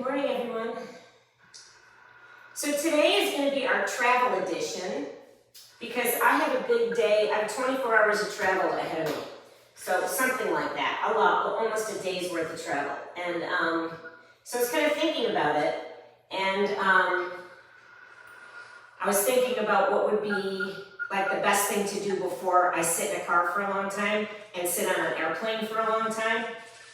morning, everyone. So today is going to be our travel edition because I have a big day. I have 24 hours of travel ahead of me. So something like that, a lot, almost a day's worth of travel. And so I was kind of thinking about it, and I was thinking about what would be like the best thing to do before I sit in a car for a long time and sit on an airplane for a long time.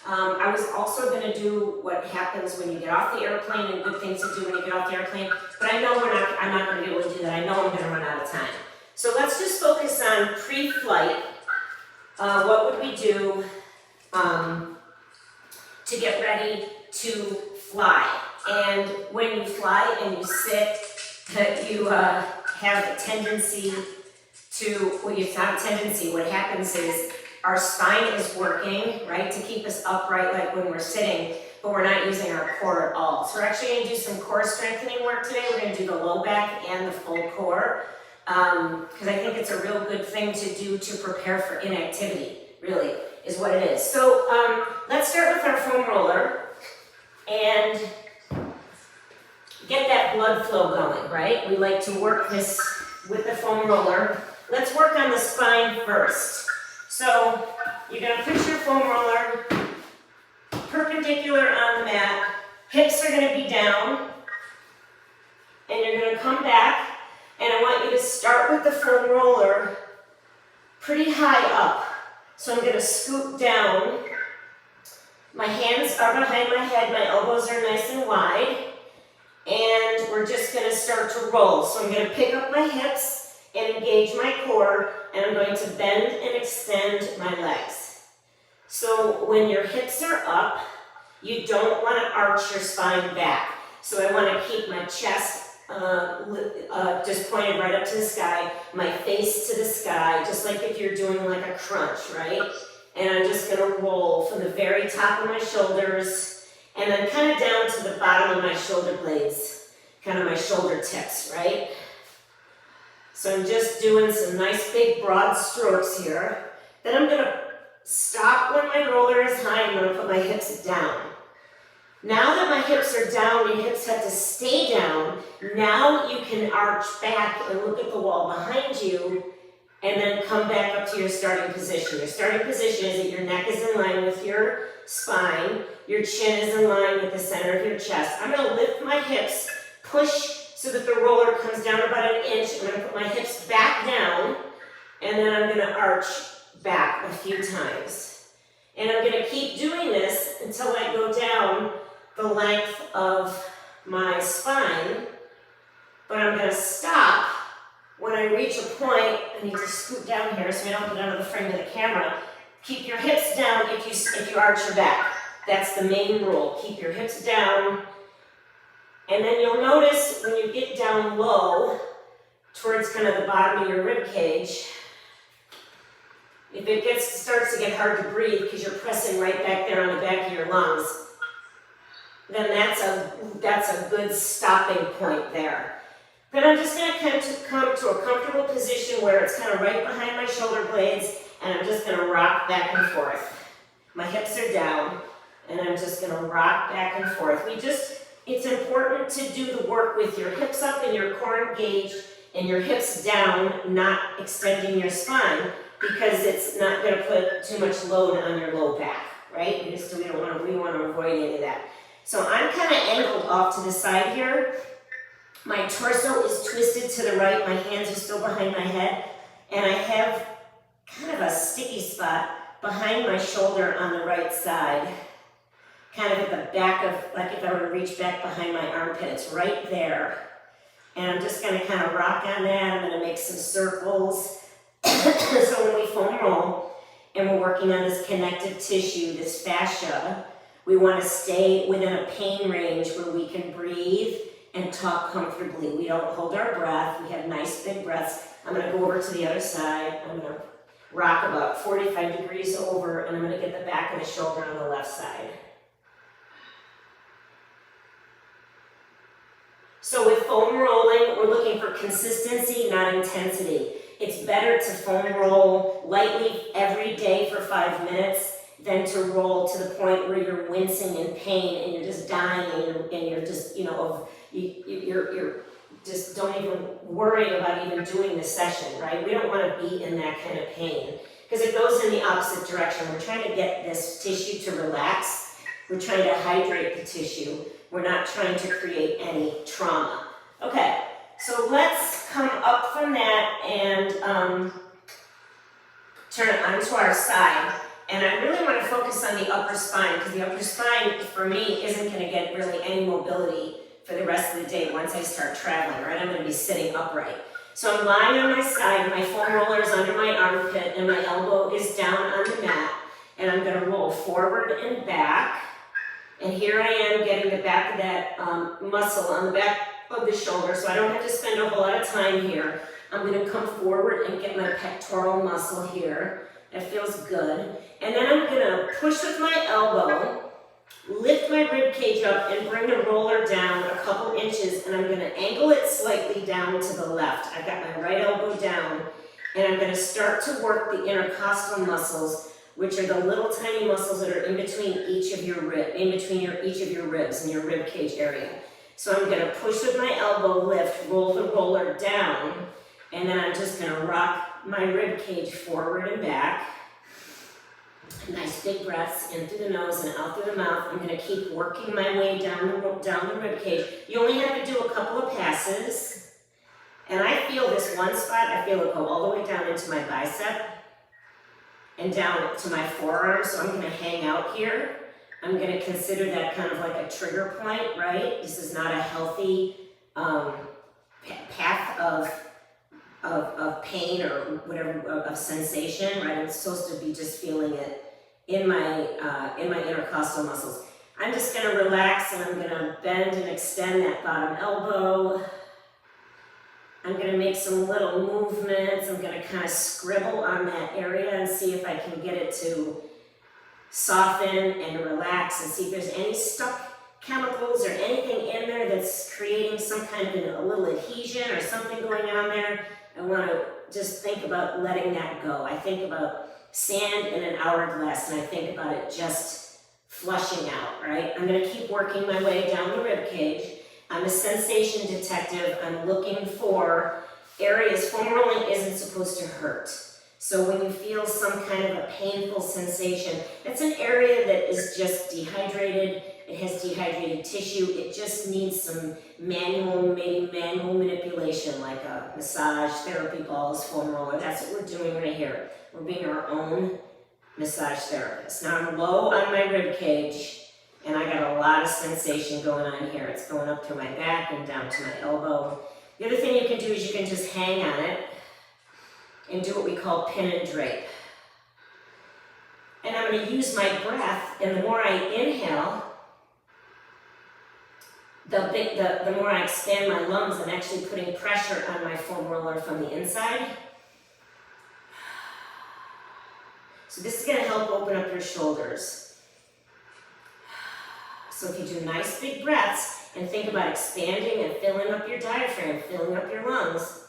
I was also going to do what happens when you get off the airplane and good things to do when you get off the airplane, but I know I'm not going to be able to do that. I know I'm going to run out of time. So let's just focus on pre-flight. What would we do to get ready to fly? And when you fly and you sit, you have a tendency to, well, it's not a tendency. What happens is our spine is working, right, to keep us upright like when we're sitting, but we're not using our core at all. So we're actually going to do some core strengthening work today. We're going to do the low back and the full core because I think it's a real good thing to do to prepare for inactivity, really, is what it is. So let's start with our foam roller and get that blood flow going, right? We like to work this with the foam roller. Let's work on the spine first. So you're going to put your foam roller perpendicular on the mat. Hips are going to be down. And you're going to come back. And I want you to start with the foam roller pretty high up. So I'm going to scoot down. My hands are behind my head. My elbows are nice and wide. And we're just going to start to roll. So I'm going to pick up my hips and engage my core, and I'm going to bend and extend my legs. So when your hips are up, you don't want to arch your spine back. So I want to keep my chest just pointed right up to the sky, my face to the sky, just like if you're doing like a crunch, right? And I'm just going to roll from the very top of my shoulders and then kind of down to the bottom of my shoulder blades, kind of my shoulder tips, right? So I'm just doing some nice big broad strokes here. Then I'm going to stop when my roller is high. I'm going to put my hips down. Now that my hips are down, your hips have to stay down. Now you can arch back and look at the wall behind you and then come back up to your starting position. Your starting position is that your neck is in line with your spine. Your chin is in line with the center of your chest. I'm going to lift my hips, push so that the roller comes down about an inch. I'm going to put my hips back down, and then I'm going to arch back a few times. And I'm going to keep doing this until I go down the length of my spine, but I'm going to stop when I reach a point. I need to scoot down here so I don't get under the frame of the camera. Keep your hips down if you arch your back. That's the main rule. Keep your hips down. And then you'll notice when you get down low, towards kind of the bottom of your rib cage, if it starts to get hard to breathe because you're pressing right back there on the back of your lungs, then that's a good stopping point there. Then I'm just going to come to a comfortable position where it's kind of right behind my shoulder blades, and I'm just going to rock back and forth. My hips are down, and I'm just going to rock back and forth. It's important to do the work with your hips up and your core engaged and your hips down, not extending your spine, because it's not going to put too much load on your low back, right? We want to avoid any of that. So I'm kind of angled off to the side here. My torso is twisted to the right. My hands are still behind my head, and I have kind of a sticky spot behind my shoulder on the right side. Kind of at the back of, like if I were to reach back behind my armpit, it's right there. And I'm just going to kind of rock on that. I'm going to make some circles. So when we foam roll and we're working on this connective tissue, this fascia, we want to stay within a pain range where we can breathe and talk comfortably. We don't hold our breath. We have nice big breaths. I'm going to go over to the other side. I'm going to rock about 45 degrees over, and I'm going to get the back of the shoulder on the left side. So with foam rolling, we're looking for consistency, not intensity. It's better to foam roll lightly every day for 5 minutes than to roll to the point where you're wincing in pain and you're just dying and you're just, you know, you're just don't even worry about even doing the session, right? We don't want to be in that kind of pain because it goes in the opposite direction. We're trying to get this tissue to relax. We're trying to hydrate the tissue. We're not trying to create any trauma. Okay, so let's come up from that and turn it onto our side. And I really want to focus on the upper spine because the upper spine, for me, isn't going to get really any mobility for the rest of the day once I start traveling, right? I'm going to be sitting upright. So I'm lying on my side, my foam roller is under my armpit, and my elbow is down on the mat. And I'm going to roll forward and back. And here I am getting the back of that muscle on the back of the shoulder, so I don't have to spend a whole lot of time here. I'm going to come forward and get my pectoral muscle here. That feels good. And then I'm going to push with my elbow, lift my rib cage up and bring the roller down a couple inches, and I'm going to angle it slightly down to the left. I've got my right elbow down, and I'm going to start to work the intercostal muscles, which are the little tiny muscles that are in between each of your each of your ribs in your rib cage area. So I'm going to push with my elbow, lift, roll the roller down, and then I'm just going to rock my rib cage forward and back. Nice big breaths in through the nose and out through the mouth. I'm going to keep working my way down the rib cage. You only have to do a couple of passes. And I feel this one spot, I feel it go all the way down into my bicep and down to my forearm. So I'm going to hang out here. I'm going to consider that kind of like a trigger point, right? This is not a healthy path of pain or whatever, of sensation, right? I'm supposed to be just feeling it in my intercostal muscles. I'm just going to relax and I'm going to bend and extend that bottom elbow. I'm going to make some little movements. I'm going to kind of scribble on that area and see if I can get it to soften and relax and see if there's any stuck chemicals or anything in there that's creating some kind of a little adhesion or something going on there. I want to just think about letting that go. I think about sand in an hourglass and I think about it just flushing out, right? I'm going to keep working my way down the rib cage. I'm a sensation detective. I'm looking for areas. Foam rolling isn't supposed to hurt. So when you feel some kind of a painful sensation, that's an area that is just dehydrated. It has dehydrated tissue. It just needs some manual manipulation, like a massage, therapy balls, foam roller. That's what we're doing right here. We're being our own massage therapist. Now I'm low on my rib cage, and I got a lot of sensation going on here. It's going up to my back and down to my elbow. The other thing you can do is you can just hang on it and do what we call pin and drape. And I'm going to use my breath, and the more I inhale, the more I expand my lungs. I'm actually putting pressure on my foam roller from the inside. So this is going to help open up your shoulders. So if you do nice big breaths and think about expanding and filling up your diaphragm, filling up your lungs,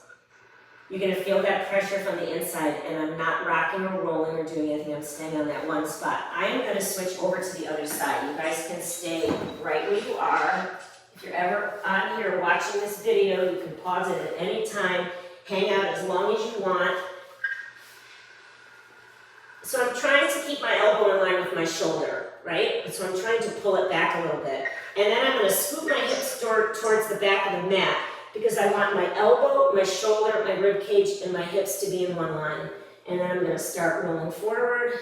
you're going to feel that pressure from the inside, and I'm not rocking or rolling or doing anything. I'm staying on that one spot. I am going to switch over to the other side. You guys can stay right where you are. If you're ever on here watching this video, you can pause it at any time, hang out as long as you want. So I'm trying to keep my elbow in line with my shoulder, right? So I'm trying to pull it back a little bit. And then I'm going to scoot my hips towards the back of the mat, because I want my elbow, my shoulder, my rib cage, and my hips to be in one line. And then I'm going to start rolling forward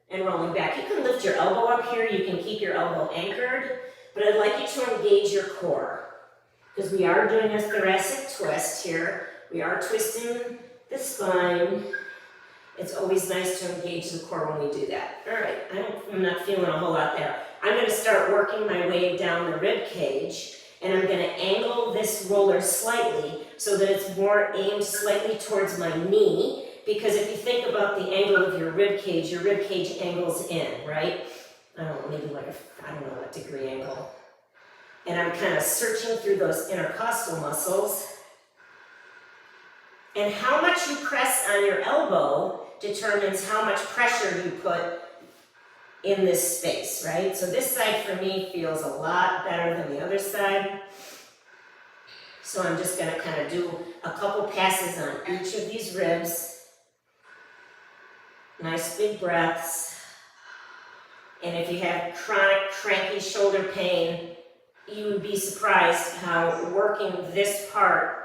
and rolling back. You can lift your elbow up here. You can keep your elbow anchored. But I'd like you to engage your core, because we are doing a thoracic twist here. We are twisting the spine. It's always nice to engage the core when we do that. All right, I'm not feeling a whole lot there. I'm going to start working my way down the rib cage. And I'm going to angle this roller slightly so that it's more aimed slightly towards my knee, because if you think about the angle of your rib cage angles in, right? I don't know, maybe like I don't know what degree angle. And I'm kind of searching through those intercostal muscles. And how much you press on your elbow determines how much pressure you put in this space, right? So this side for me feels a lot better than the other side. So I'm just gonna kind of do a couple passes on each of these ribs. Nice big breaths. And if you have chronic, cranky shoulder pain, you would be surprised how working this part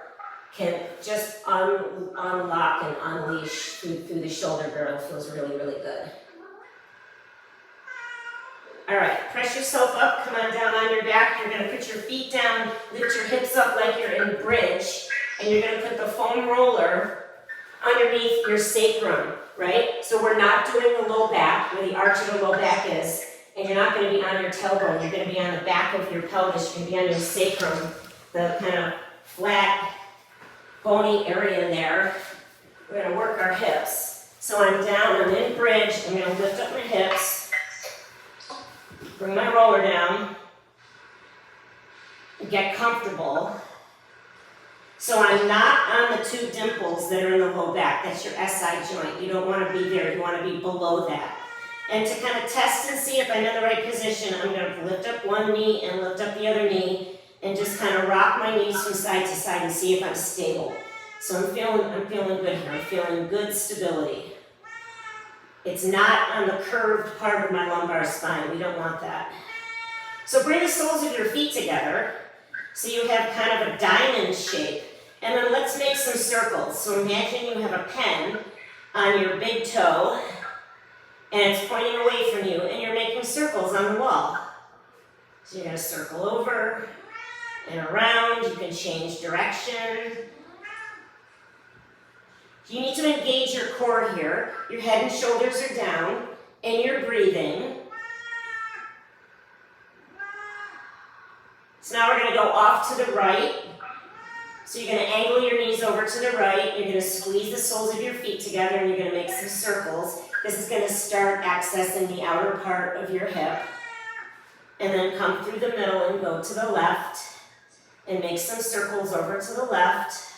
can just unlock and unleash through the shoulder girdle. Feels really, really good. All right, press yourself up, come on down on your back. You're gonna put your feet down, lift your hips up like you're in bridge, and you're gonna put the foam roller underneath your sacrum, right? So we're not doing the low back, where the arch of the low back is, and you're not gonna be on your tailbone. You're gonna be on the back of your pelvis. You're gonna be on your sacrum, the kind of flat, bony area there. We're gonna work our hips. So I'm down, I'm in bridge. I'm gonna lift up my hips, bring my roller down, get comfortable. So I'm not on the two dimples that are in the low back. That's your SI joint. You don't want to be there. You want to be below that. And to kind of test and see if I'm in the right position, I'm going to lift up one knee and lift up the other knee and just kind of rock my knees from side to side and see if I'm stable. So I'm feeling good here. I'm feeling good stability. It's not on the curved part of my lumbar spine. We don't want that. So bring the soles of your feet together so you have kind of a diamond shape. And then let's make some circles. So imagine you have a pen on your big toe and it's pointing away from you and you're making circles on the wall. So you're going to circle over and around. You can change direction. You need to engage your core here. Your head and shoulders are down and you're breathing. So now we're going to go off to the right. So you're going to angle your knees over to the right. You're going to squeeze the soles of your feet together and you're going to make some circles. This is going to start accessing the outer part of your hip. And then come through the middle and go to the left and make some circles over to the left.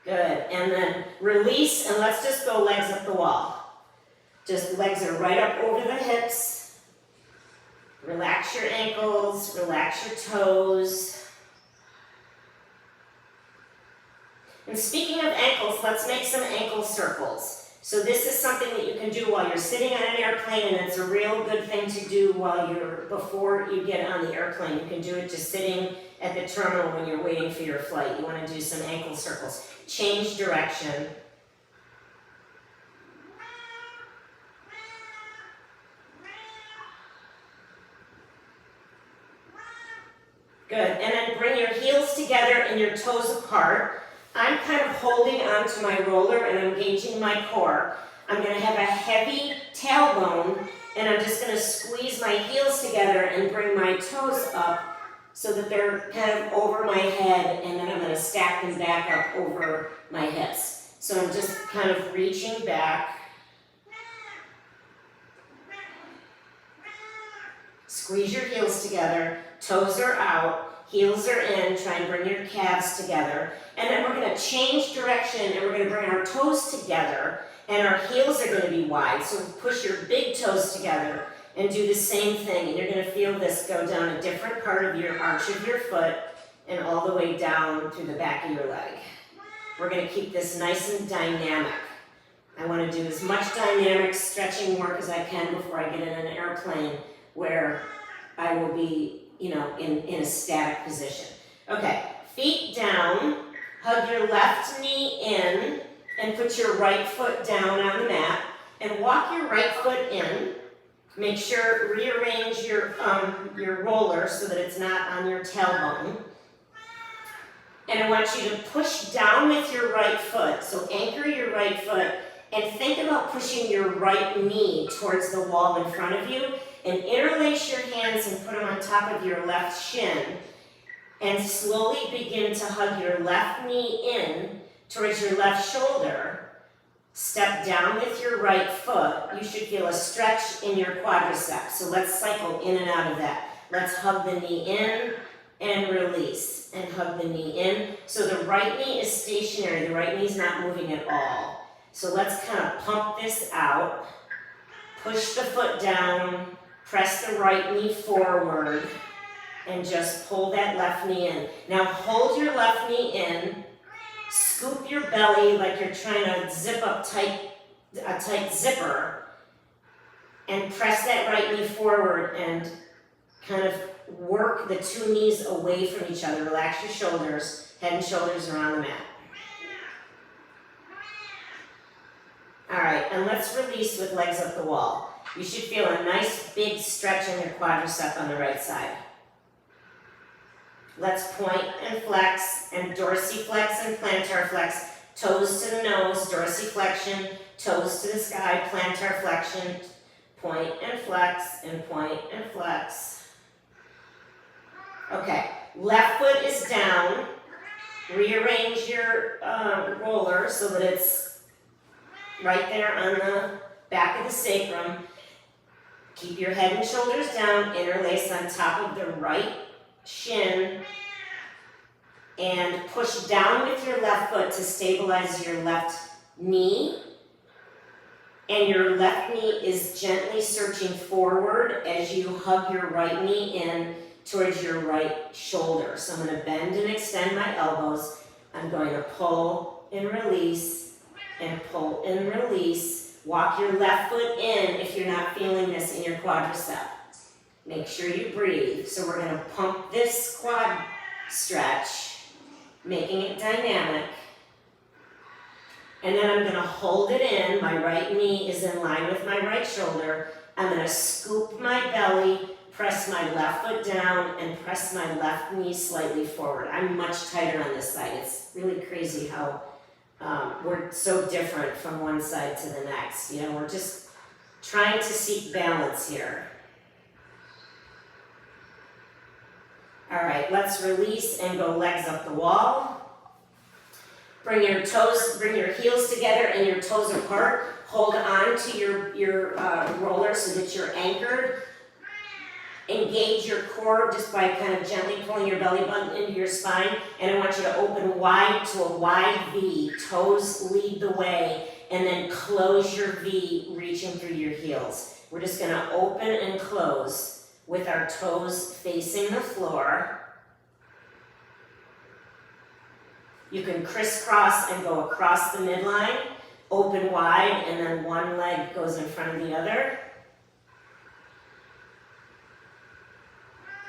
Good. And then release and let's just go legs up the wall. Just legs are right up over the hips. Relax your ankles, relax your toes. And speaking of ankles, let's make some ankle circles. So this is something that you can do while you're sitting on an airplane, and it's a real good thing to do before you get on the airplane. You can do it just sitting at the terminal when you're waiting for your flight. You want to do some ankle circles. Change direction. Good, and then bring your heels together and your toes apart. I'm kind of holding onto my roller and I'm engaging my core. I'm going to have a heavy tailbone and I'm just going to squeeze my heels together and bring my toes up so that they're kind of over my head, and then I'm going to stack them back up over my hips. So I'm just kind of reaching back. Squeeze your heels together, toes are out, heels are in, try and bring your calves together. And then we're going to change direction and we're going to bring our toes together and our heels are going to be wide. So push your big toes together and do the same thing. And you're going to feel this go down a different part of your arch of your foot and all the way down through the back of your leg. We're going to keep this nice and dynamic. I want to do as much dynamic stretching work as I can before I get in an airplane where I will be, in a static position. Okay, feet down, hug your left knee in, and put your right foot down on the mat, and walk your right foot in. Make sure, rearrange your roller so that it's not on your tailbone. And I want you to push down with your right foot, so anchor your right foot, and think about pushing your right knee towards the wall in front of you, and interlace your hands and put them on top of your left shin, and slowly begin to hug your left knee in towards your left shoulder. Step down with your right foot. You should feel a stretch in your quadriceps. So let's cycle in and out of that. Let's hug the knee in and release, and hug the knee in. So the right knee is stationary. The right knee is not moving at all. So let's kind of pump this out. Push the foot down, press the right knee forward, and just pull that left knee in. Now hold your left knee in, scoop your belly like you're trying to zip up a tight zipper, and press that right knee forward and kind of work the two knees away from each other. Relax your shoulders, head and shoulders are on the mat. All right, and let's release with legs up the wall. You should feel a nice big stretch in your quadricep on the right side. Let's point and flex and dorsiflex and plantar flex. Toes to the nose, dorsiflexion, toes to the sky, plantar flexion, point and flex and point and flex. Okay, left foot is down. Rearrange your roller so that it's right there on the back of the sacrum. Keep your head and shoulders down, interlace on top of the right shin, and push down with your left foot to stabilize your left knee. And your left knee is gently searching forward as you hug your right knee in towards your right shoulder. So I'm going to bend and extend my elbows. I'm going to pull and release and pull and release. Walk your left foot in if you're not feeling this in your quadricep. Make sure you breathe. So we're going to pump this quad stretch, making it dynamic. And then I'm going to hold it in. My right knee is in line with my right shoulder. I'm going to scoop my belly, press my left foot down, and press my left knee slightly forward. I'm much tighter on this side. It's really crazy how we're so different from one side to the next. You know, we're just trying to seek balance here. All right, let's release and go legs up the wall. Bring your heels together and your toes apart. Hold on to your roller so that you're anchored. Engage your core just by kind of gently pulling your belly button into your spine. And I want you to open wide to a wide V. Toes lead the way. And then close your V, reaching through your heels. We're just going to open and close with our toes facing the floor. You can crisscross and go across the midline, open wide, and then one leg goes in front of the other.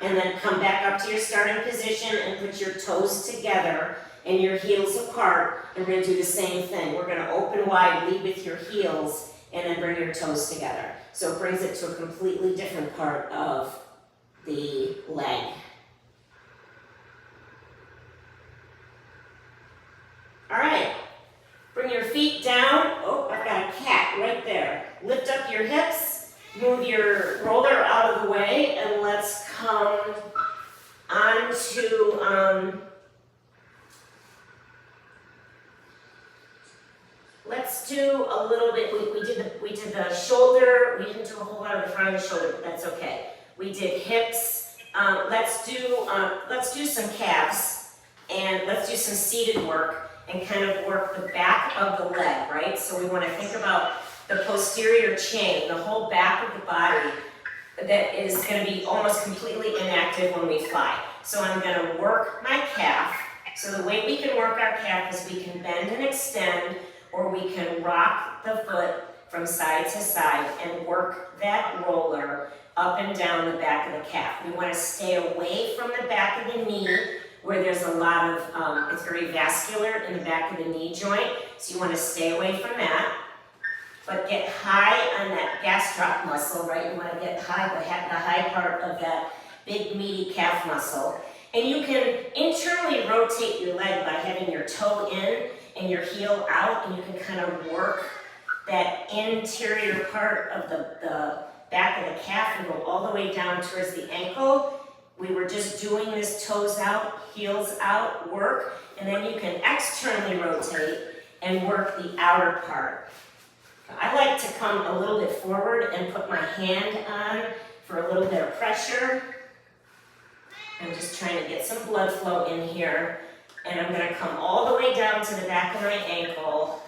And then come back up to your starting position and put your toes together and your heels apart. And we're going to do the same thing. We're going to open wide, lead with your heels, and then bring your toes together. So it brings it to a completely different part of the leg. All right, bring your feet down. Oh, I've got a cat right there. Lift up your hips, move your roller out of the way, and let's come onto, let's do a little bit, we did the shoulder, we didn't do a whole lot of the front of the shoulder, but that's okay. We did hips, let's do some calves, and let's do some seated work. And kind of work the back of the leg, right? So we want to think about the posterior chain, the whole back of the body that is going to be almost completely inactive when we fly. So I'm going to work my calf. So the way we can work our calf is we can bend and extend, or we can rock the foot from side to side and work that roller up and down the back of the calf. We want to stay away from the back of the knee, where there's a lot of, it's very vascular in the back of the knee joint, so you want to stay away from that. But get high on that gastroc muscle, right? You want to get high, the high part of that big meaty calf muscle. And you can internally rotate your leg by having your toe in and your heel out, and you can kind of work that interior part of the back of the calf and go all the way down towards the ankle. We were just doing this toes out, heels out work, and then you can externally rotate and work the outer part. I like to come a little bit forward and put my hand on for a little bit of pressure. I'm just trying to get some blood flow in here, and I'm going to come all the way down to the back of my ankle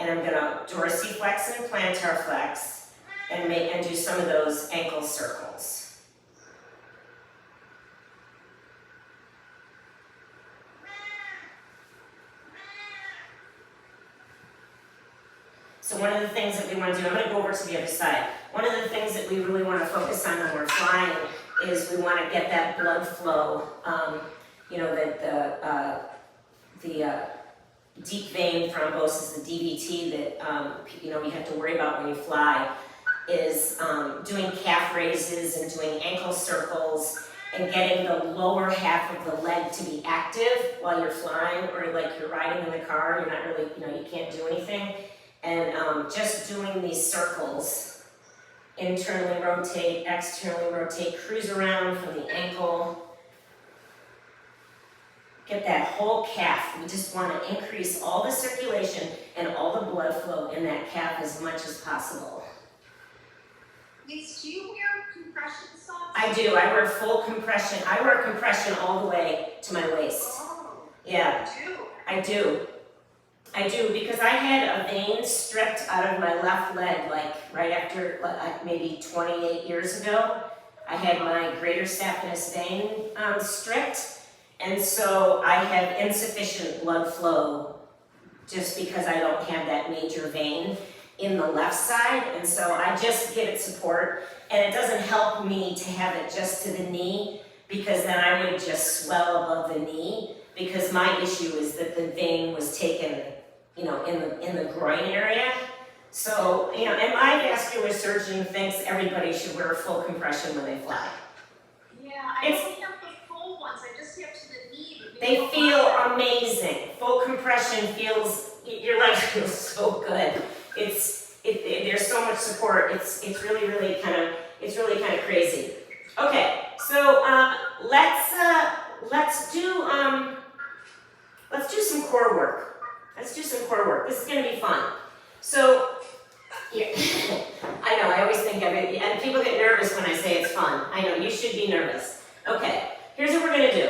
and I'm gonna dorsiflex and plantar flex and do some of those ankle circles. So one of the things that we want to do, I'm going to go over to the other side. One of the things that we really want to focus on when we're flying is we want to get that blood flow, you know, the deep vein thrombosis, the DVT that, you know, you have to worry about when you fly, is doing calf raises and doing ankle circles and getting the lower half of the leg to be active while you're flying, or like you're riding in the car, you're not really, you know, you can't do anything. And just doing these circles, internally rotate, externally rotate, cruise around from the ankle. Get that whole calf. We just want to increase all the circulation and all the blood flow in that calf as much as possible. Lise, do you wear compression socks? I do. I wear full compression. I wear compression all the way to my waist. Oh, Yeah, I do. I do, because I had a vein stripped out of my left leg, like right after, like maybe 28 years ago. I had my greater saphenous vein stripped, and so I have insufficient blood flow just because I don't have that major vein in the left side, and so I just give it support, and it doesn't help me to have it just to the knee, because then I would just swell above the knee, because my issue is that the vein was taken, you know, in the groin area. So, you know, and my vascular surgeon thinks everybody should wear full compression when they fly. Yeah, I don't have the full ones. I just have to the knee. They feel amazing. Full compression feels, your leg feels so good. There's so much support. It's really kind of crazy. Okay, so let's do some core work. Let's do some core work. This is going to be fun. So, yeah, I know, I always think of it, and people get nervous when I say it's fun. I know, you should be nervous. Okay, here's what we're going to do.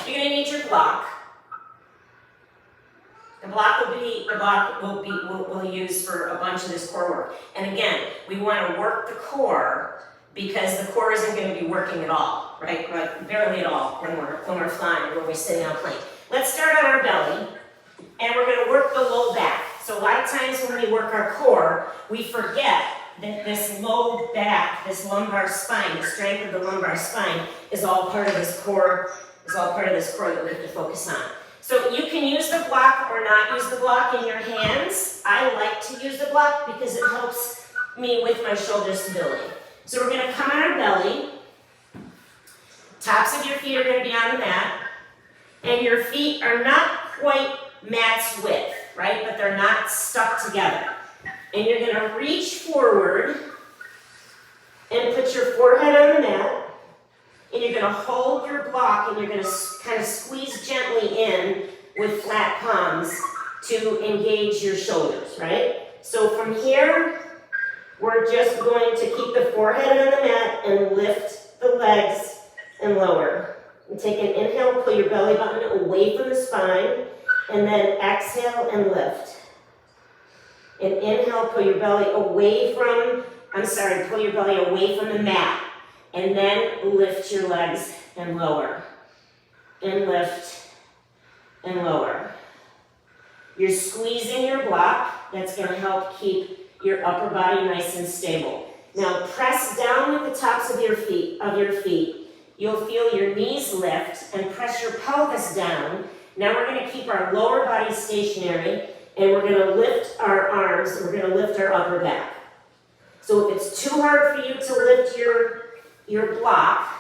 You're going to need your block. The block we'll use for a bunch of this core work. And again, we want to work the core because the core isn't going to be working at all, right? Like barely at all when we're flying, when we're sitting on a plane. Let's start on our belly, and we're going to work the low back. So a lot of times when we work our core, we forget that this low back, this lumbar spine, the strength of the lumbar spine is all part of this core, that we have to focus on. So you can use the block or not use the block in your hands. I like to use the block because it helps me with my shoulder stability. So we're going to come on our belly. Tops of your feet are going to be on the mat. And your feet are not quite mat's width, right? But they're not stuck together. And you're going to reach forward and put your forehead on the mat. And you're going to hold your block and you're going to kind of squeeze gently in with flat palms to engage your shoulders, right? So from here, we're just going to keep the forehead on the mat and lift the legs and lower. And take an inhale, pull your belly button away from the spine, and then exhale and lift. And inhale, pull your belly away from the mat. And then lift your legs and lower. And lift and lower. You're squeezing your block. That's going to help keep your upper body nice and stable. Now press down with the tops of your feet. You'll feel your knees lift and press your pelvis down. Now we're going to keep our lower body stationary and we're going to lift our arms. We're going to lift our upper back. So if it's too hard for you to lift your block,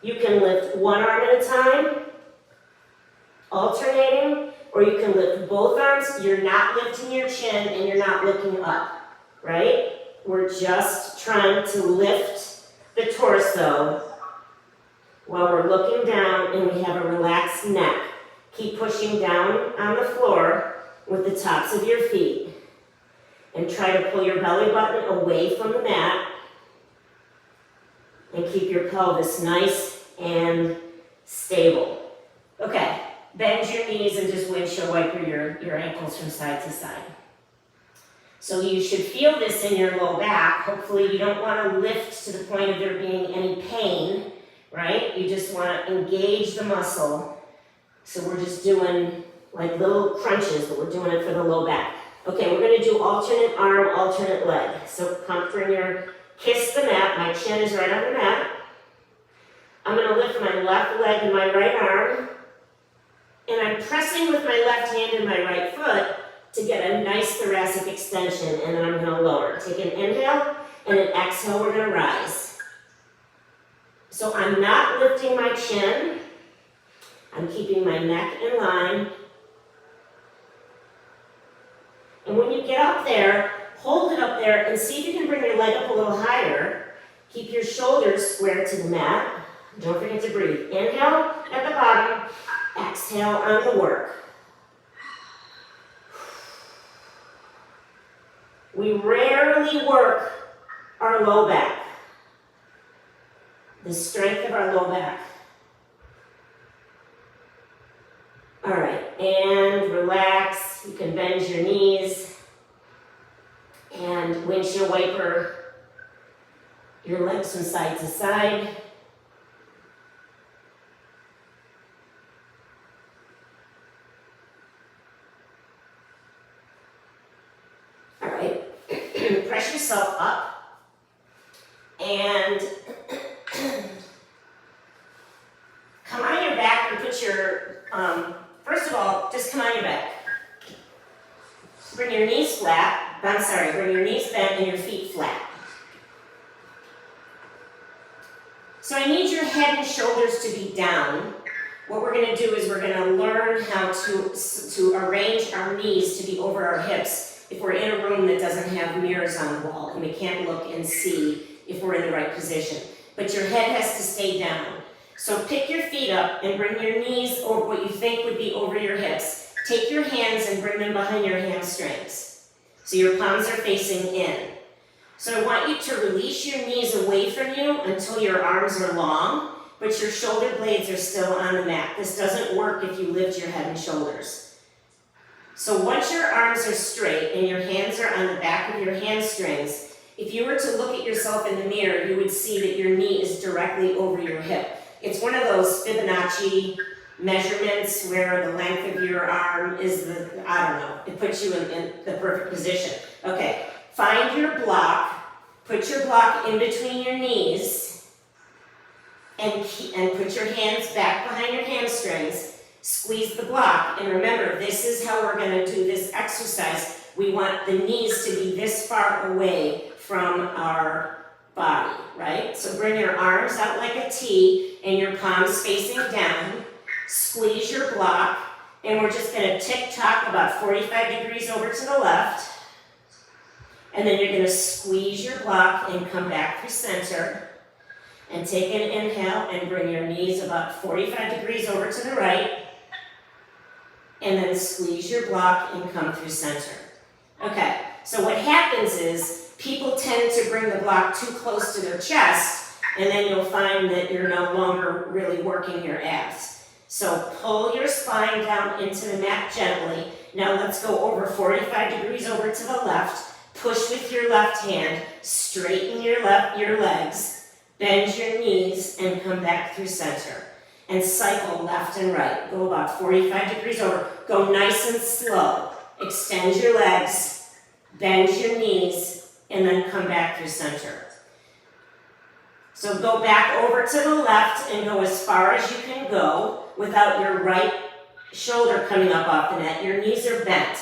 you can lift one arm at a time, alternating, or you can lift both arms. You're not lifting your chin and you're not looking up, right? We're just trying to lift the torso while we're looking down and we have a relaxed neck. Keep pushing down on the floor with the tops of your feet and try to pull your belly button away from the mat and keep your pelvis nice and stable. Okay, bend your knees and just windshield wiper your ankles from side to side. So you should feel this in your low back. Hopefully you don't want to lift to the point of there being any pain, right? You just want to engage the muscle. So we're just doing like little crunches, but we're doing it for the low back. Okay, we're going to do alternate arm, alternate leg. So come kiss the mat. My chin is right on the mat. I'm going to lift my left leg and my right arm. And I'm pressing with my left hand and my right foot to get a nice thoracic extension. And then I'm going to lower. Take an inhale and an exhale, we're going to rise. So I'm not lifting my chin. I'm keeping my neck in line. And when you get up there, hold it up there and see if you can bring your leg up a little higher. Keep your shoulders square to the mat. Don't forget to breathe. Inhale at the bottom, exhale on the work. We rarely work our low back, the strength of our low back. All right, and relax. You can bend your knees and windshield wiper your legs from side to side. All right, press yourself up and come on your back and put your, first of all, just come on your back. Bring your knees flat. Bring your knees bent and your feet flat. So I need your head and shoulders to be down. What we're going to do is we're going to learn how to arrange our knees to be over our hips if we're in a room that doesn't have mirrors on the wall and we can't look and see if we're in the right position. But your head has to stay down. So pick your feet up and bring your knees over what you think would be over your hips. Take your hands and bring them behind your hamstrings. So your palms are facing in. So I want you to release your knees away from you until your arms are long, but your shoulder blades are still on the mat. This doesn't work if you lift your head and shoulders. So once your arms are straight and your hands are on the back of your hamstrings, if you were to look at yourself in the mirror, you would see that your knee is directly over your hip. It's one of those Fibonacci measurements where the length of your arm is it puts you in the perfect position. Okay, find your block, put your block in between your knees, and put your hands back behind your hamstrings, squeeze the block, and remember, this is how we're going to do this exercise. We want the knees to be this far away from our body, right? So bring your arms out like a T and your palms facing down. Squeeze your block, and we're just going to tick-tock about 45 degrees over to the left. And then you're going to squeeze your block and come back through center. And take an inhale and bring your knees about 45 degrees over to the right. And then squeeze your block and come through center. Okay, so what happens is people tend to bring the block too close to their chest, and then you'll find that you're no longer really working your abs. So pull your spine down into the mat gently. Now let's go over 45 degrees over to the left. Push with your left hand. Straighten your legs. Bend your knees and come back through center. And cycle left and right. Go about 45 degrees over. Go nice and slow. Extend your legs. Bend your knees. And then come back through center. So go back over to the left and go as far as you can go without your right shoulder coming up off the mat. Your knees are bent.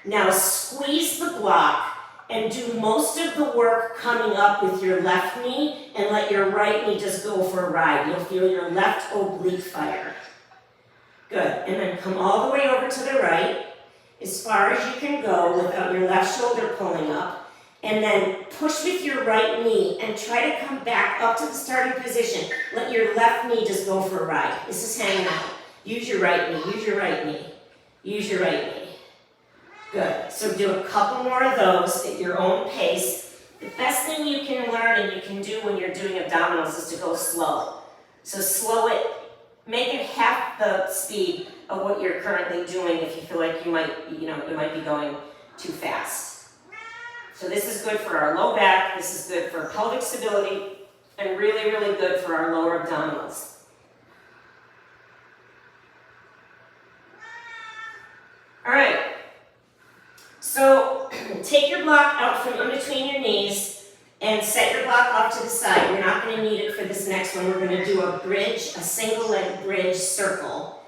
Now squeeze the block and do most of the work coming up with your left knee and let your right knee just go for a ride. You'll feel your left oblique fire. Good. And then come all the way over to the right as far as you can go without your left shoulder pulling up. And then push with your right knee and try to come back up to the starting position. Let your left knee just go for a ride. This is hanging out. Use your right knee, use your right knee, use your right knee. Good. So do a couple more of those at your own pace. The best thing you can learn and you can do when you're doing abdominals is to go slow. So slow it, make it half the speed of what you're currently doing if you feel like you might be going too fast. So this is good for our low back, this is good for pelvic stability, and really, really good for our lower abdominals. All right, so take your block out from in between your knees and set your block off to the side. You're not going to need it for this next one. We're going to do a bridge, a single leg bridge circle.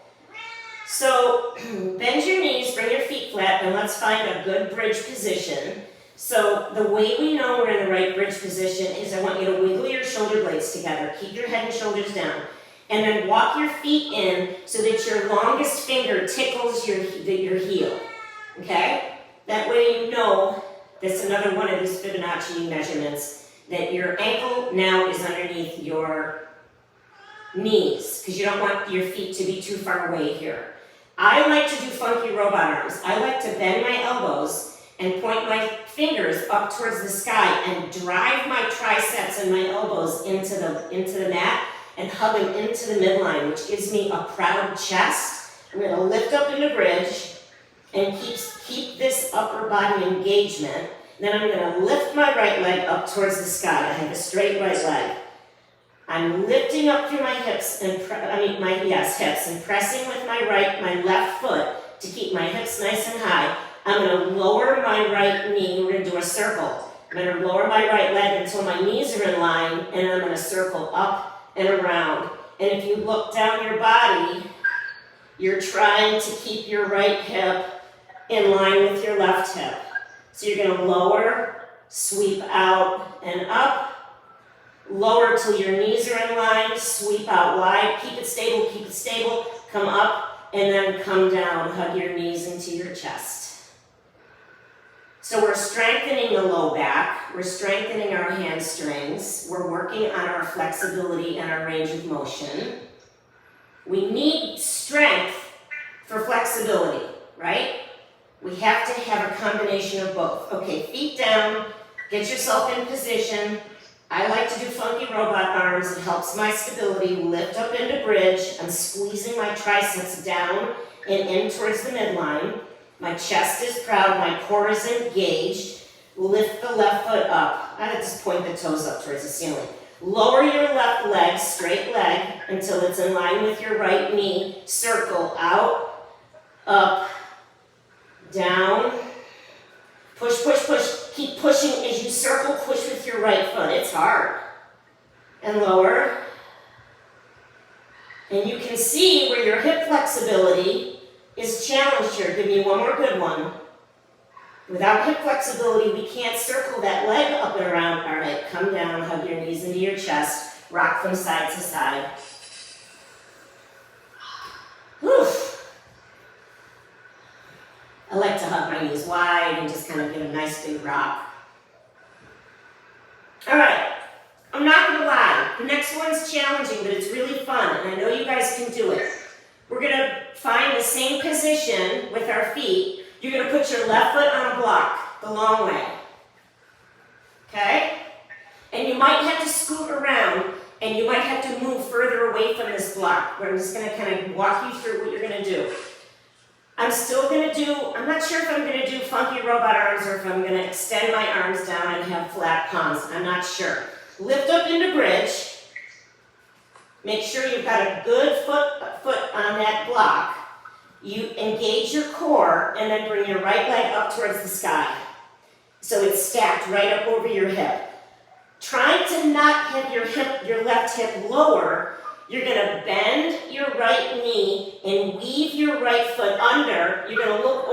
So bend your knees, bring your feet flat, and let's find a good bridge position. So the way we know we're in the right bridge position is I want you to wiggle your shoulder blades together. Keep your head and shoulders down. And then walk your feet in so that your longest finger tickles your heel. Okay? That way you know, that's another one of these Fibonacci measurements, that your ankle now is underneath your knees, because you don't want your feet to be too far away here. I like to do funky robot arms. I like to bend my elbows and point my fingers up towards the sky and drive my triceps and my elbows into the mat and hug them into the midline, which gives me a proud chest. I'm going to lift up into bridge and keep this upper body engagement. Then I'm going to lift my right leg up towards the sky. I have a straight right leg. I'm lifting up through my hips and hips and pressing with my left foot to keep my hips nice and high. I'm going to lower my right knee. We're going to do a circle. I'm going to lower my right leg until my knees are in line, and I'm going to circle up and around. And if you look down your body, you're trying to keep your right hip in line with your left hip. So you're going to lower, sweep out and up, lower till your knees are in line, sweep out wide, keep it stable, come up, and then come down, hug your knees into your chest. So we're strengthening the low back, we're strengthening our hamstrings, we're working on our flexibility and our range of motion. We need strength for flexibility, right? We have to have a combination of both. Okay, feet down, get yourself in position. I like to do funky robot arms. It helps my stability. Lift up into bridge. I'm squeezing my triceps down and in towards the midline. My chest is proud. My core is engaged. Lift the left foot up. I just point the toes up towards the ceiling. Lower your left leg, straight leg, until it's in line with your right knee. Circle out, up, down. Push, push, push. Keep pushing as you circle, push with your right foot. It's hard. And lower. And you can see where your hip flexibility is challenged here. Give me one more good one. Without hip flexibility, we can't circle that leg up and around. All right, come down, hug your knees into your chest, rock from side to side. Whew. I like to hug my knees wide and just kind of give a nice big rock. All right, I'm not gonna lie, the next one's challenging, but it's really fun, and I know you guys can do it. We're gonna find the same position with our feet. You're gonna put your left foot on a block, the long way, okay? And you might have to scoot around, and you might have to move further away from this block, where I'm just gonna kind of walk you through what you're gonna do. I'm not sure if I'm gonna do funky robot arms or if I'm gonna extend my arms down and have flat palms. I'm not sure. Lift up into bridge. Make sure you've got a good foot on that block. You engage your core and then bring your right leg up towards the sky. So it's stacked right up over your hip. Trying to not have your left hip lower, you're gonna bend your right knee and weave your right foot under. You're gonna look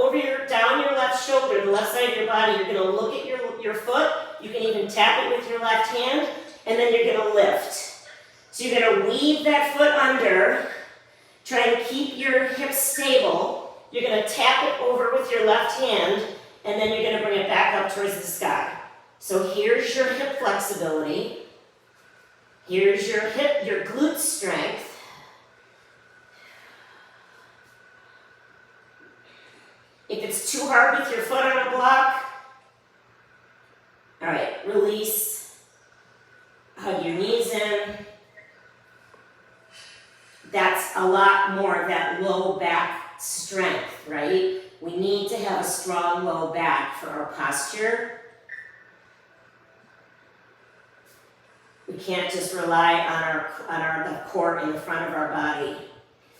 down your left shoulder, the left side of your body. You're gonna look at your foot. You can even tap it with your left hand, and then you're gonna lift. So you're gonna weave that foot under, try and keep your hips stable. You're gonna tap it over with your left hand, and then you're gonna bring it back up towards the sky. So here's your hip flexibility. Here's your glute strength. If it's too hard with your foot on a block, all right, release. Hug your knees in. That's a lot more of that low back strength, right? We need to have a strong low back for our posture. We can't just rely on the core in the front of our body.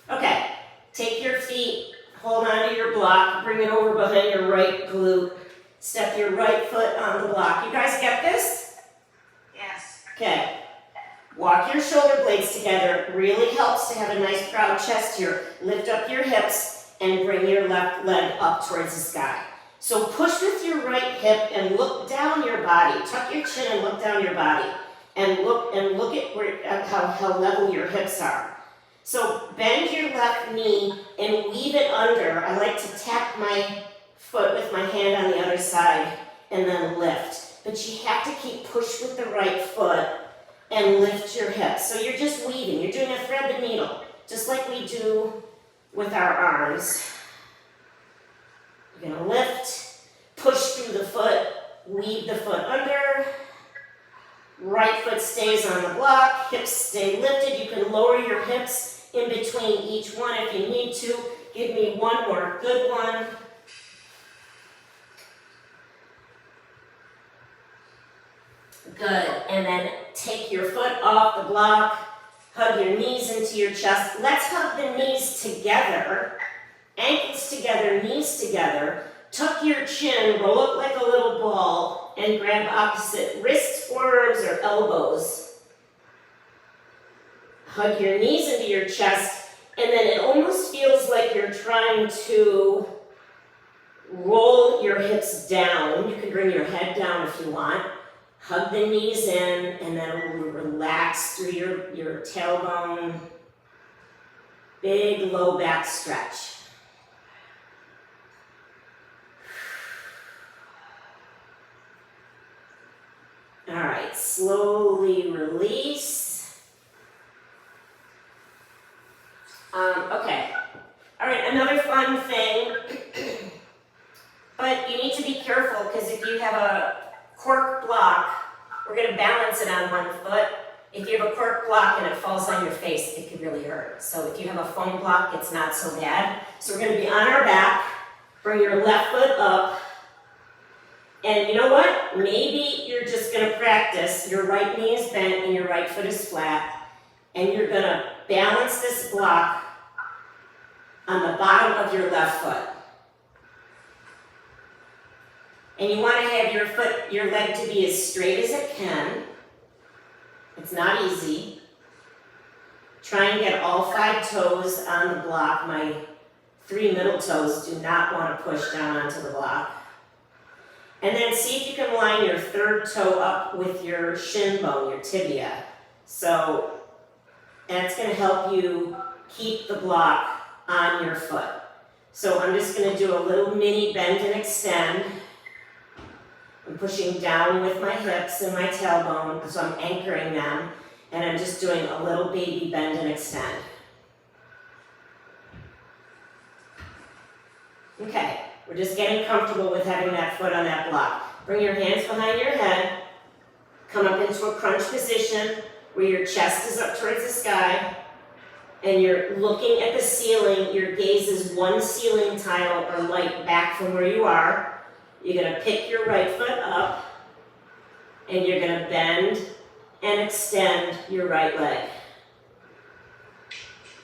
Okay, take your feet, hold on to your block, bring it over behind your right glute, step your right foot on the block. You guys get this? Yes. Okay. Walk your shoulder blades together. It really helps to have a nice proud chest here. Lift up your hips and bring your left leg up towards the sky. So push with your right hip and look down your body. Tuck your chin and look down your body. And look at how level your hips are. So bend your left knee and weave it under. I like to tap my foot with my hand on the other side and then lift. But you have to keep push with the right foot and lift your hips. So you're just weaving. You're doing a thread the needle, just like we do with our arms. You're gonna lift, push through the foot, weave the foot under. Right foot stays on the block, hips stay lifted. You can lower your hips in between each one if you need to. Give me one more good one. Good, and then take your foot off the block, hug your knees into your chest. Let's hug the knees together, ankles together, knees together. Tuck your chin, roll up like a little ball, and grab opposite wrists, forearms, or elbows. Hug your knees into your chest, and then it almost feels like you're trying to roll your hips down. You can bring your head down if you want. Hug the knees in, and then relax through your tailbone. Big low back stretch. All right, slowly release. Okay. All right, another fun thing, but you need to be careful because if you have a cork block, we're going to balance it on one foot. If you have a cork block and it falls on your face, it could really hurt. So if you have a foam block, it's not so bad. So we're going to be on our back. Bring your left foot up. And you know what? Maybe you're just going to practice. Your right knee is bent and your right foot is flat. And you're going to balance this block on the bottom of your left foot. And you want to have your leg to be as straight as it can. It's not easy. Try and get all 5 toes on the block. My 3 middle toes do not want to push down onto the block. And then see if you can line your 3rd toe up with your shin bone, your tibia. So that's going to help you keep the block on your foot. So I'm just going to do a little mini bend and extend. I'm pushing down with my hips and my tailbone, so I'm anchoring them, and I'm just doing a little baby bend and extend. Okay, we're just getting comfortable with having that foot on that block. Bring your hands behind your head, come up into a crunch position where your chest is up towards the sky, and you're looking at the ceiling. Your gaze is one ceiling tile or light back from where you are. You're going to pick your right foot up, and you're going to bend and extend your right leg.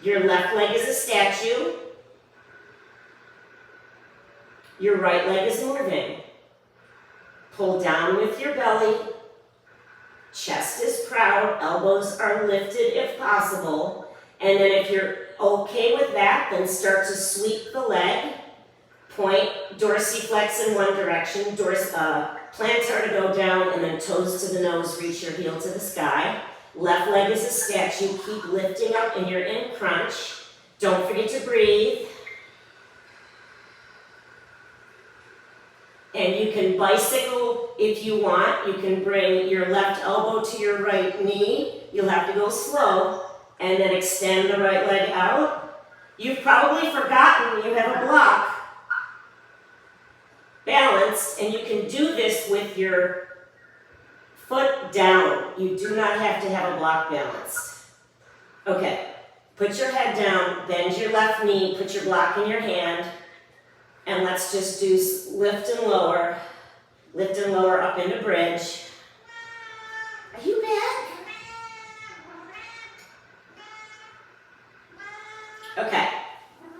Your left leg is a statue. Your right leg is moving. Pull down with your belly. Chest is proud. Elbows are lifted if possible. And then if you're okay with that, then start to sweep the leg. Point dorsiflex in one direction, plantar to go down, and then toes to the nose, reach your heel to the sky. Left leg is a statue, keep lifting up, and you're in crunch. Don't forget to breathe. And you can bicycle if you want. You can bring your left elbow to your right knee. You'll have to go slow, and then extend the right leg out. You've probably forgotten you have a block balanced, and you can do this with your foot down. You do not have to have a block balanced. Okay, Put your head down, bend your left knee, put your block in your hand, and let's just do lift and lower up into bridge. Are you back? Okay,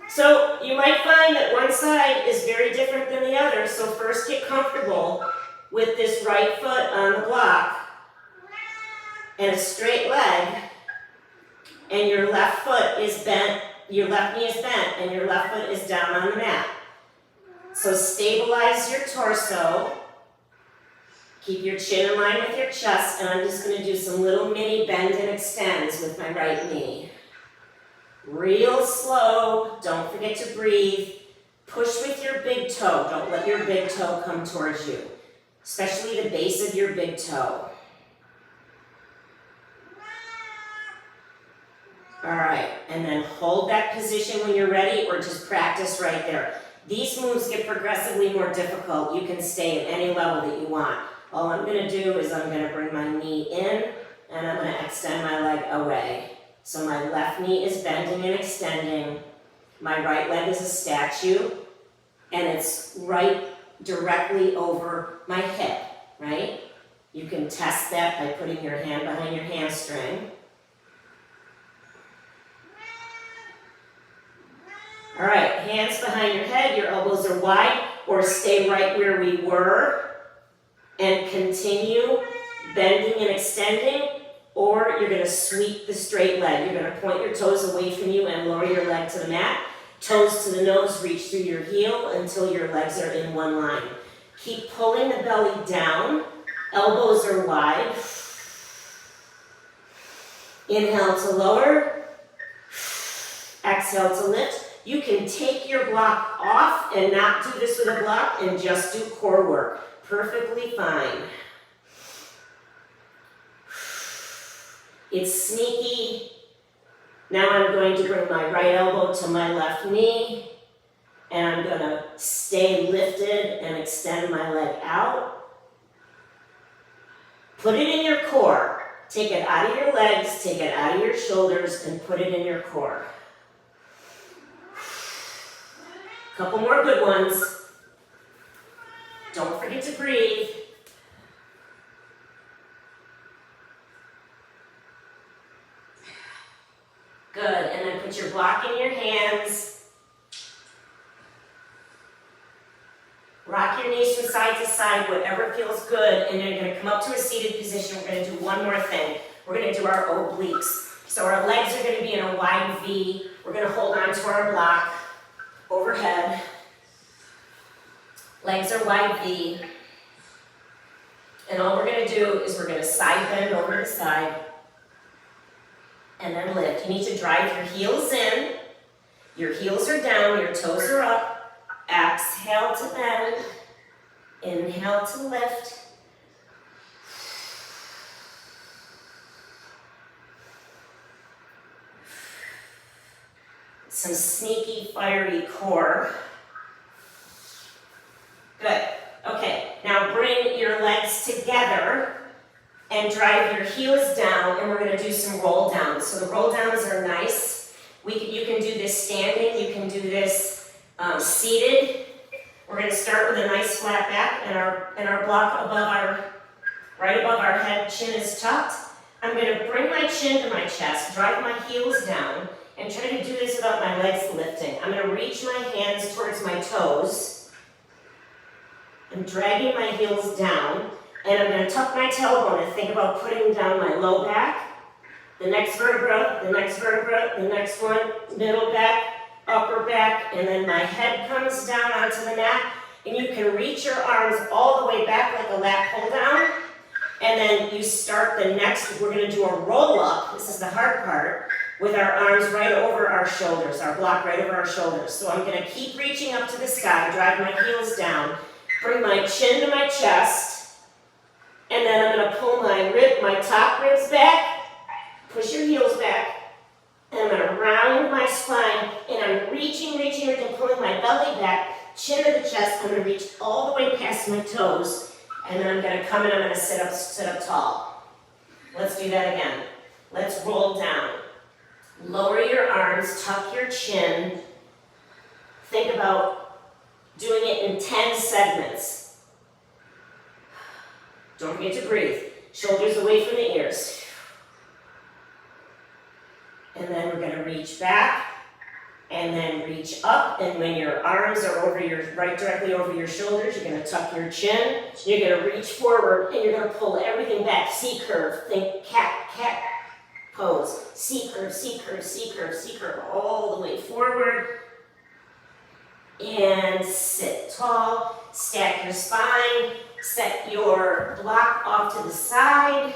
so you might find that one side is very different than the other, so first get comfortable with this right foot on the block and a straight leg, and your left foot is bent, your left knee is bent, and your left foot is down on the mat. So stabilize your torso, keep your chin in line with your chest, and I'm just going to do some little mini bend and extends with my right knee. Real slow, don't forget to breathe. Push with your big toe, don't let your big toe come towards you, especially the base of your big toe. All right, and then hold that position when you're ready, or just practice right there. These moves get progressively more difficult. You can stay at any level that you want. All I'm going to do is I'm going to bring my knee in, and I'm going to extend my leg away. So my left knee is bending and extending. My right leg is a statue, and it's right directly over my hip, right? You can test that by putting your hand behind your hamstring. All right, hands behind your head, your elbows are wide, or stay right where we were and continue bending and extending, or you're going to sweep the straight leg. You're going to point your toes away from you and lower your leg to the mat. Toes to the nose, reach through your heel until your legs are in one line. Keep pulling the belly down, elbows are wide. Inhale to lower, exhale to lift. You can take your block off and not do this with a block and just do core work. Perfectly fine. It's sneaky. Now I'm going to bring my right elbow to my left knee, and I'm going to stay lifted and extend my leg out. Put it in your core. Take it out of your legs, take it out of your shoulders, and put it in your core. Couple more good ones. Don't forget to breathe. Good, and then put your block in your hands. Rock your knees from side to side, whatever feels good, and then you're going to come up to a seated position. We're going to do one more thing. We're going to do our obliques. So our legs are going to be in a wide V. We're going to hold on to our block overhead. Legs are wide V. And all we're going to do is we're going to side bend over to side and then lift. You need to drive your heels in. Your heels are down, your toes are up. Exhale to bend. Inhale to lift. Some sneaky, fiery core. Good. Okay, now bring your legs together and drive your heels down, and we're going to do some roll downs. So the roll downs are nice. You can do this standing, you can do this seated. We're going to start with a nice flat back, and our block right above our head, chin is tucked. I'm going to bring my chin to my chest, drive my heels down, and try to do this without my legs lifting. I'm going to reach my hands towards my toes. I'm dragging my heels down, and I'm going to tuck my tailbone and think about putting down my low back, the next vertebra, the next vertebra, the next one, middle back, upper back, and then my head comes down onto the mat, and you can reach your arms all the way back like a lat pull down, and then you start the next, we're going to do a roll up, this is the hard part, with our arms right over our shoulders, our block right over our shoulders. So I'm going to keep reaching up to the sky, drive my heels down, bring my chin to my chest, and then I'm going to pull my top ribs back, push your heels back, and I'm going to round my spine, and I'm reaching, pulling my belly back, chin to the chest. I'm going to reach all the way past my toes, and then I'm going to come and I'm going to sit up tall. Let's do that again. Let's roll down. Lower your arms, tuck your chin. Think about doing it in 10 segments. Don't forget to breathe. Shoulders away from the ears. And then we're gonna reach back and then reach up. And when your arms are over your, right directly over your shoulders, you're gonna tuck your chin. You're gonna reach forward and you're gonna pull everything back. C curve, think cat, cat pose. C curve, C curve, C curve, C curve, all the way forward. And sit tall, stack your spine, set your block off to the side,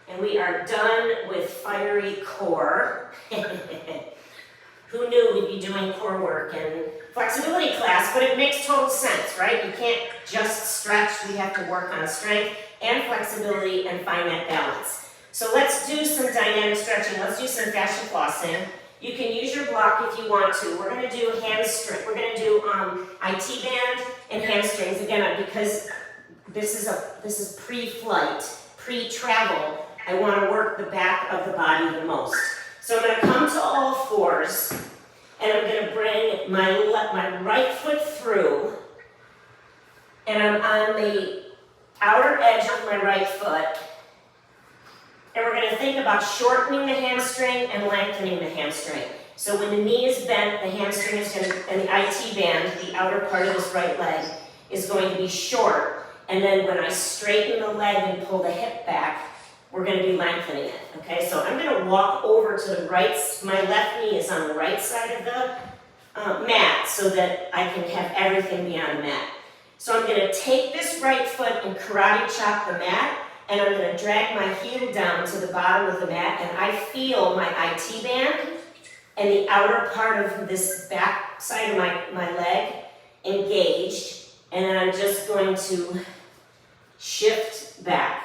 and we are done with fiery core. Who knew we'd be doing core work in flexibility class, but it makes total sense, right? You can't just stretch, we have to work on strength and flexibility and find that balance. So let's do some dynamic stretching, let's do some fascia flossing. You can use your block if you want to. We're going to do hamstring. We're going to do IT band and hamstrings again because this is pre-flight, pre-travel. I want to work the back of the body the most. So I'm going to come to all fours and I'm going to bring my right foot through and I'm on the outer edge of my right foot. And we're going to think about shortening the hamstring and lengthening the hamstring. So when the knee is bent, the hamstring is going to, and the IT band, the outer part of this right leg, is going to be short. And then when I straighten the leg and pull the hip back, we're going to be lengthening it. Okay, so I'm going to walk over to the right, my left knee is on the right side of the mat so that I can have everything be on the mat. So I'm going to take this right foot and karate chop the mat. And I'm going to drag my heel down to the bottom of the mat, and I feel my IT band and the outer part of this back side of my leg engaged, and then I'm just going to shift back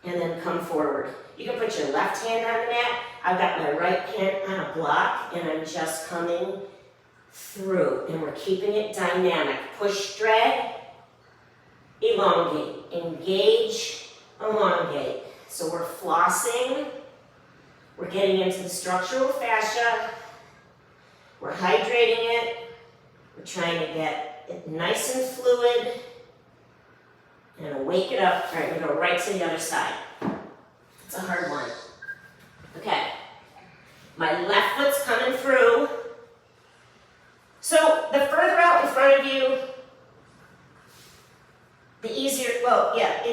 and then come forward. You can put your left hand on the mat. I've got my right hand on a block, and I'm just coming through, and we're keeping it dynamic. Push, drag, elongate, engage, elongate. So we're flossing, we're getting into the structural fascia, we're hydrating it, we're trying to get it nice and fluid, and wake it up. All right, we go right to the other side. It's a hard one. Okay, my left foot's coming through. So the further out in front of you, the easier, well, yeah,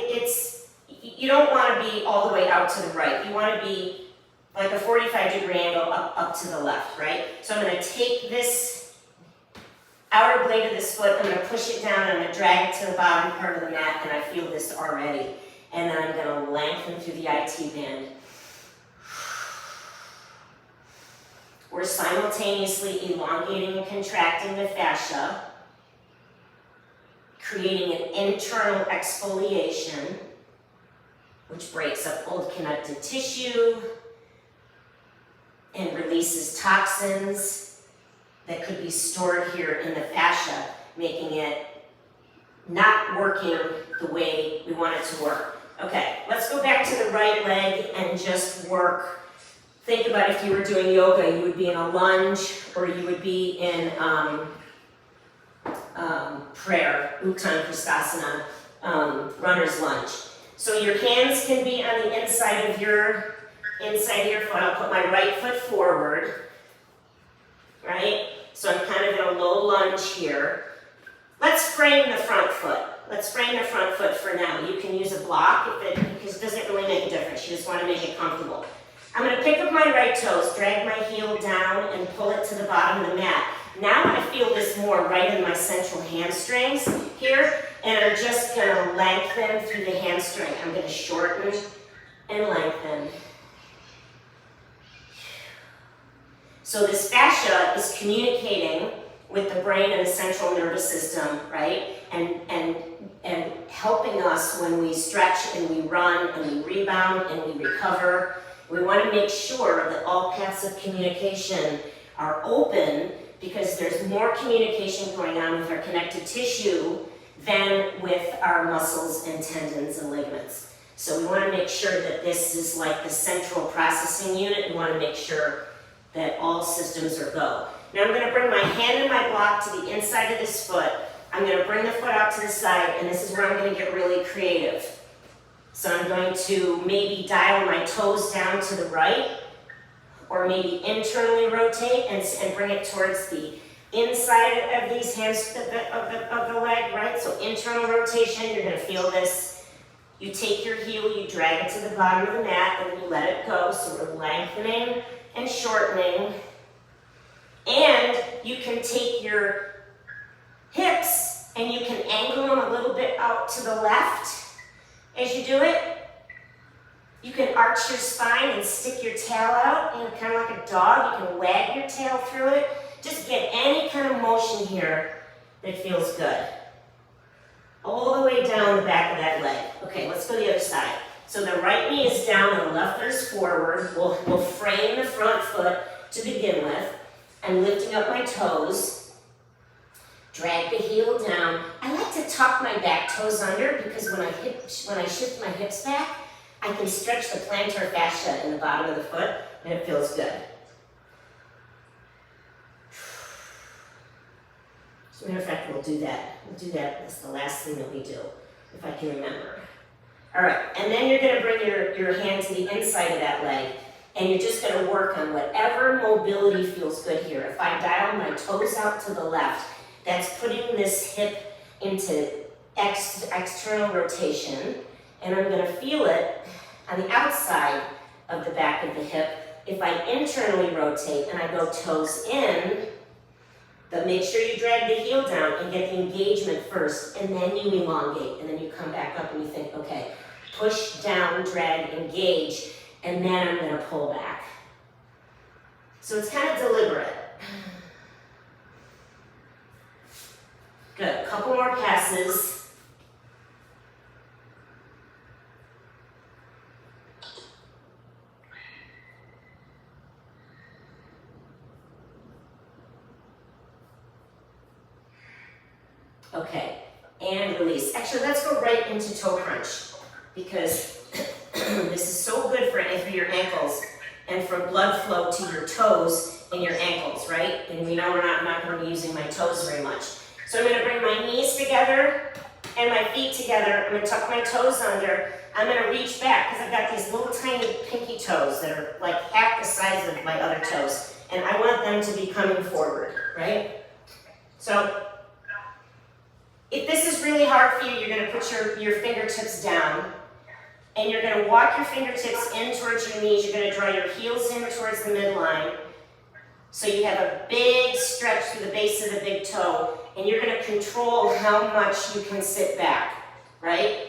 you don't want to be all the way out to the right. You want to be like a 45-degree angle up to the left, right? So I'm going to take this outer blade of this foot, I'm going to push it down, I'm going to drag it to the bottom part of the mat, and I feel this already. And then I'm going to lengthen through the IT band. We're simultaneously elongating and contracting the fascia, creating an internal exfoliation, which breaks up old connective tissue and releases toxins that could be stored here in the fascia, making it not working the way we want it to work. Okay, let's go back to the right leg and just work. Think about if you were doing yoga, you would be in a lunge or you would be in prayer, Uttan Kristasana, runner's lunge. So your hands can be on the inside of your foot. I'll put my right foot forward, right? So I'm kind of in a low lunge here. Let's frame the front foot. Let's frame the front foot for now. You can use a block because it doesn't really make a difference. You just want to make it comfortable. I'm going to pick up my right toes, drag my heel down, and pull it to the bottom of the mat. Now I feel this more right in my central hamstrings here, and I'm just going to lengthen through the hamstring. I'm going to shorten and lengthen. So this fascia is communicating with the brain and the central nervous system, right? And helping us when we stretch and we run and we rebound and we recover. We want to make sure that all paths of communication are open because there's more communication going on with our connective tissue than with our muscles and tendons and ligaments. So we want to make sure that this is like the central processing unit. We want to make sure that all systems are go. Now I'm going to bring my hand and my block to the inside of this foot. I'm going to bring the foot out to the side, and this is where I'm going to get really creative. So I'm going to maybe dial my toes down to the right, or maybe internally rotate and bring it towards the inside of these hands of the leg, right? So internal rotation, you're going to feel this. You take your heel, you drag it to the bottom of the mat, and then you let it go. So we're lengthening and shortening. And you can take your hips and you can angle them a little bit out to the left as you do it. You can arch your spine and stick your tail out, kind of like a dog. You can wag your tail through it. Just get any kind of motion here that feels good. All the way down the back of that leg. Okay, let's go to the other side. So the right knee is down and the left foot is forward. We'll frame the front foot to begin with. I'm lifting up my toes. Drag the heel down. I like to tuck my back toes under because when I shift my hips back, I can stretch the plantar fascia in the bottom of the foot and it feels good. As a matter of fact, we'll do that. That's the last thing that we do, if I can remember. All right, and then you're gonna bring your hand to the inside of that leg, and you're just gonna work on whatever mobility feels good here. If I dial my toes out to the left, that's putting this hip into external rotation, and I'm gonna feel it on the outside of the back of the hip. If I internally rotate and I go toes in, but make sure you drag the heel down and get the engagement first, and then you elongate, and then you come back up and you think, okay, push down, drag, engage, and then I'm gonna pull back. So it's kind of deliberate. Good, a couple more passes. Okay, and release. Actually, let's go right into toe crunch because this is so good for your ankles and for blood flow to your toes and your ankles, right? And we know I'm not going to be using my toes very much. So I'm going to bring my knees together and my feet together. I'm going to tuck my toes under. I'm going to reach back because I've got these little tiny pinky toes that are like half the size of my other toes. And I want them to be coming forward, right? So if this is really hard for you, you're going to put your fingertips down and you're going to walk your fingertips in towards your knees. You're going to draw your heels in towards the midline. So you have a big stretch through the base of the big toe, and you're going to control how much you can sit back, right?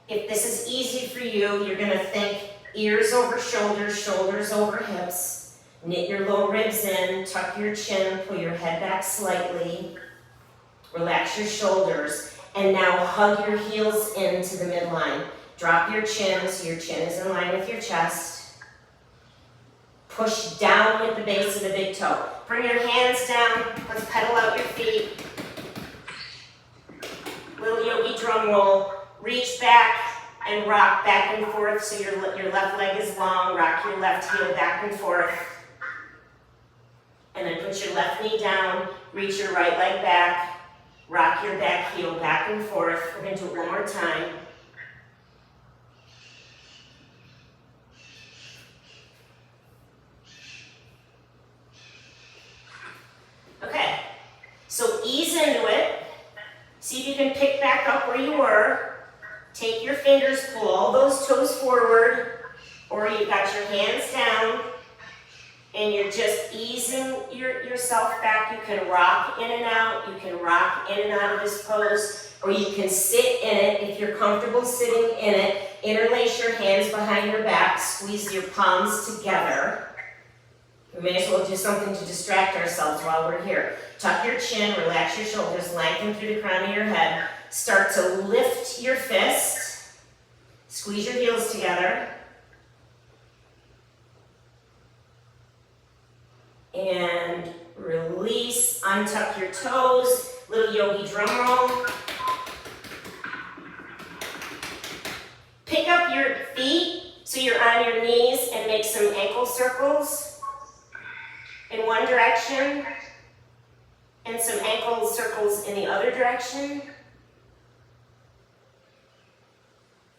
If this is easy for you, you're going to think ears over shoulders, shoulders over hips. Knit your low ribs in, tuck your chin, pull your head back slightly. Relax your shoulders, and now hug your heels into the midline. Drop your chin so your chin is in line with your chest. Push down with the base of the big toe. Bring your hands down. Let's pedal out your feet. Little yogi drum roll. Reach back and rock back and forth so your left leg is long. Rock your left heel back and forth. And then put your left knee down. Reach your right leg back. Rock your back heel back and forth. We're going to do it one more time. Okay, so ease into it. See if you can pick back up where you were. Take your fingers, pull all those toes forward, or you've got your hands down, and you're just easing yourself back. You can rock in and out. You can rock in and out of this pose, or you can sit in it if you're comfortable sitting in it. Interlace your hands behind your back. Squeeze your palms together. We may as well do something to distract ourselves while we're here. Tuck your chin, relax your shoulders, lengthen through the crown of your head. Start to lift your fist. Squeeze your heels together. And release, untuck your toes, little yogi drum roll. Pick take up your feet so you're on your knees and make some ankle circles in one direction and some ankle circles in the other direction.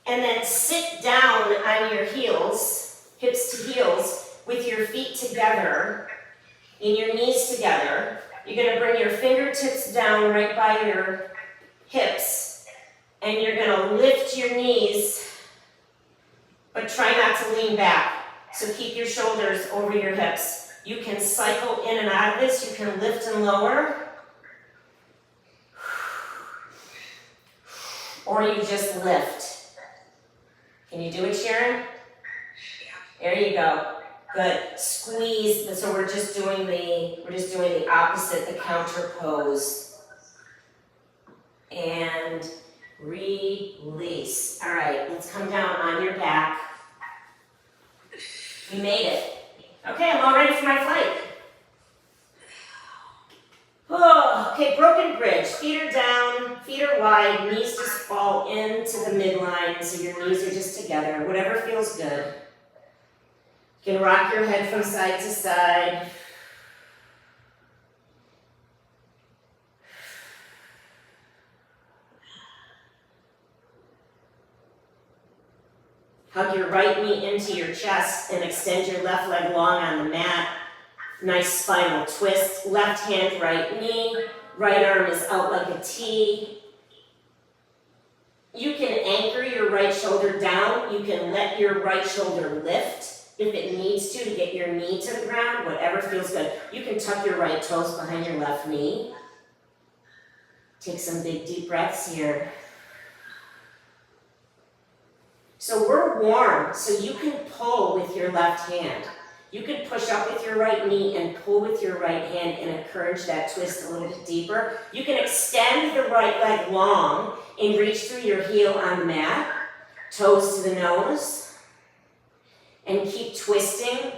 And then sit down on your heels, hips to heels, with your feet together and your knees together. You're going to bring your fingertips down right by your hips, and you're going to lift your knees, but try not to lean back. So keep your shoulders over your hips. You can cycle in and out of this. You can lift and lower, or you just lift. Can you do it, Sharon? There you go. Good. Squeeze. So we're just doing the opposite, the counter pose. And release. All right, let's come down on your back. You made it. Okay, I'm all ready for my flight. Oh, okay, broken bridge. Feet are down, feet are wide, knees just fall into the midline, so your knees are just together, whatever feels good. You can rock your head from side to side. Hug your right knee into your chest and extend your left leg long on the mat. Nice spinal twist. Left hand, right knee. Right arm is out like a T. You can anchor your right shoulder down. You can let your right shoulder lift if it needs to get your knee to the ground, whatever feels good. You can tuck your right toes behind your left knee. Take some big deep breaths here. So we're warm, so you can pull with your left hand. You can push up with your right knee and pull with your right hand and encourage that twist a little bit deeper. You can extend the right leg long and reach through your heel on the mat, toes to the nose, and keep twisting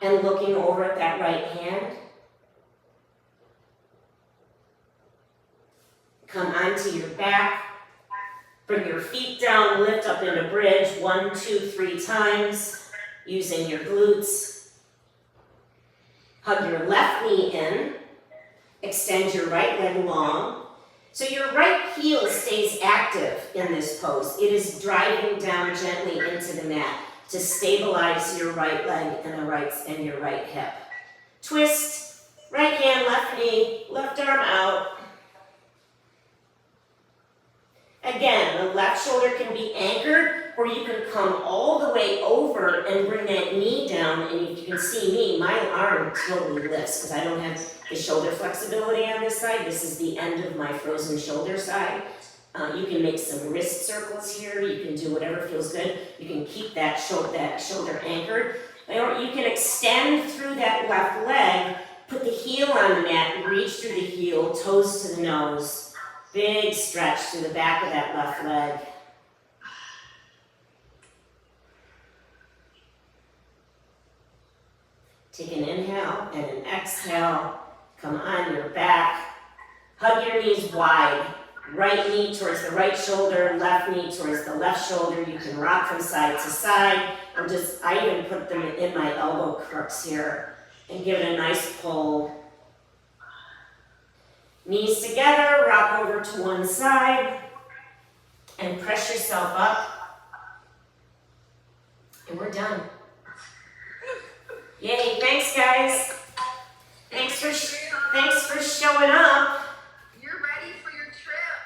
and looking over at that right hand. Come onto your back. Bring your feet down, lift up into bridge 1, 2, 3 times, using your glutes. Hug your left knee in, extend your right leg long. So your right heel stays active in this pose. It is driving down gently into the mat to stabilize your right leg and your right hip. Twist, right hand, left knee, left arm out. Again, the left shoulder can be anchored, or you can come all the way over and bring that knee down. And if you can see me, my arm totally lifts because I don't have the shoulder flexibility on this side. This is the end of my frozen shoulder side. You can make some wrist circles here. You can do whatever feels good. You can keep that shoulder anchored. Or you can extend through that left leg, put the heel on the mat, and reach through the heel, toes to the nose. Big stretch through the back of that left leg. Take an inhale and an exhale. Come on your back. Hug your knees wide. Right knee towards the right shoulder, left knee towards the left shoulder. You can rock from side to side. I even put them in my elbow crooks here and give it a nice pull. Knees together, rock over to one side, and press yourself up. And we're done. Yay, thanks guys. Thanks for showing up.